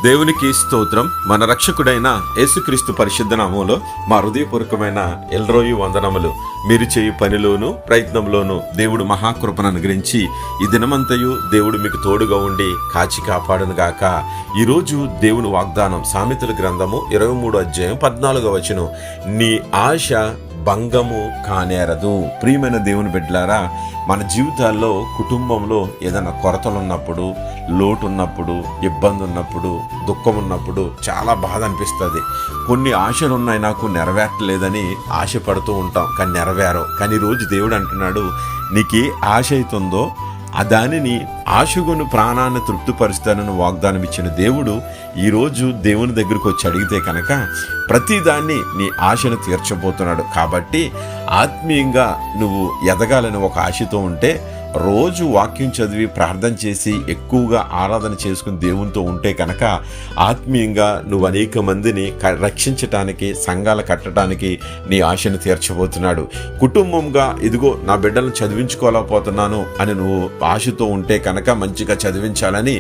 దేవునికి స్తోత్రం. మన రక్షకుడైన యేసుక్రీస్తు పరిశుద్ధ నామములో మా హృదయపూర్వకమైన ఎల్రోయి వందనములు. మీరు చేయు పనిలోను ప్రయత్నంలోను దేవుడు మహాకృపను అనుగ్రహించి ఈ దినమంతయు దేవుడు మీకు తోడుగా ఉండి కాచి కాపాడును గాక. ఈరోజు దేవుని వాగ్దానం సామెతల గ్రంథము 23వ అధ్యాయం 14వ వచనం. నీ ఆశ భంగము కానేరదు. ప్రియమైన దేవుని బిడ్డలారా, మన జీవితాల్లో కుటుంబంలో ఏదైనా కొరతలు ఉన్నప్పుడు, లోటు ఉన్నప్పుడు, ఇబ్బంది ఉన్నప్పుడు, దుఃఖం ఉన్నప్పుడు చాలా బాధ అనిపిస్తుంది. కొన్ని ఆశలు ఉన్నాయి, నాకు నెరవేర్చలేదని ఆశపడుతూ ఉంటాం, కానీ నెరవేరవు. కానీ ఈరోజు దేవుడు అంటున్నాడు, నీకు ఏ ఆశ అవుతుందో ఆ దానిని ఆశగొను ప్రాణాన్ని తృప్తిపరుస్తానని వాగ్దానం ఇచ్చిన దేవుడు ఈరోజు దేవుని దగ్గరకు వచ్చి అడిగితే కనుక ప్రతిదాన్ని నీ ఆశను తీర్చబోతున్నాడు. కాబట్టి ఆత్మీయంగా నువ్వు ఎదగాలని ఒక ఆశతో ఉంటే రోజు వాక్యం చదివి ప్రార్థన చేసి ఎక్కువగా ఆరాధన చేసుకుని దేవునితో ఉంటే కనుక ఆత్మీయంగా నువ్వు అనేక మందిని రక్షించటానికి, సంఘాలు కట్టడానికి నీ ఆశను తీర్చబోతున్నాడు. కుటుంబంగా ఇదిగో నా బిడ్డలను చదివించుకోలేకపోతున్నాను అని నువ్వు ఆశతో ఉంటే కనుక మంచిగా చదివించాలని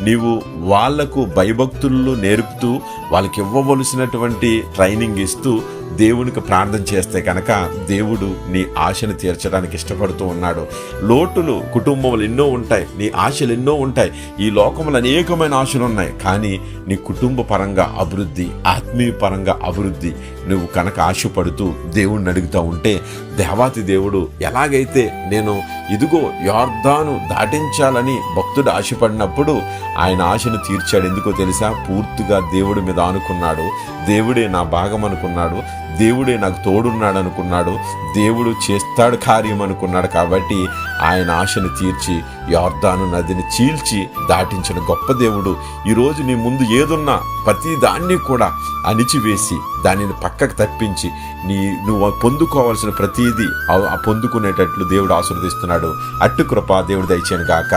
నీవు వాళ్లకు భయభక్తులు నేర్పుతూ వాళ్ళకి ఇవ్వవలసినటువంటి ట్రైనింగ్ ఇస్తూ దేవునికి ప్రార్థన చేస్తే కనుక దేవుడు నీ ఆశను తీర్చడానికి ఇష్టపడుతూ ఉన్నాడు. లోటులు కుటుంబంలో ఎన్నో ఉంటాయి, నీ ఆశలు ఎన్నో ఉంటాయి. ఈ లోకంలో అనేకమైన ఆశలు ఉన్నాయి, కానీ నీ కుటుంబ పరంగా అభివృద్ధి, ఆత్మీయ పరంగా అభివృద్ధి నువ్వు కనుక ఆశపడుతూ దేవుణ్ణి అడుగుతూ ఉంటే దేవాతి దేవుడు ఎలాగైతే నేను ఇదిగో యొర్దాను దాటించాలని భక్తుడు ఆశపడినప్పుడు ఆయన ఆశను తీర్చాడు. ఎందుకో తెలుసా? పూర్తిగా దేవుడి మీద ఆనుకున్నాడు. దేవుడే నా భాగం అనుకున్నాడు, దేవుడే నాకు తోడున్నాడు అనుకున్నాడు, దేవుడు చేస్తాడు కార్యం అనుకున్నాడు. కాబట్టి ఆయన ఆశను తీర్చి యొర్దాను నదిని చీల్చి దాటించిన గొప్ప దేవుడు ఈరోజు నీ ముందు ఏదున్నా ప్రతి దాన్ని కూడా అణిచివేసి దానిని పక్కకు తప్పించి నువ్వు పొందుకోవాల్సిన ప్రతిదీ పొందుకునేటట్లు దేవుడు ఆశీర్వదిస్తున్నాడు. అట్టు కృప దేవుడు దయచేయను గాక.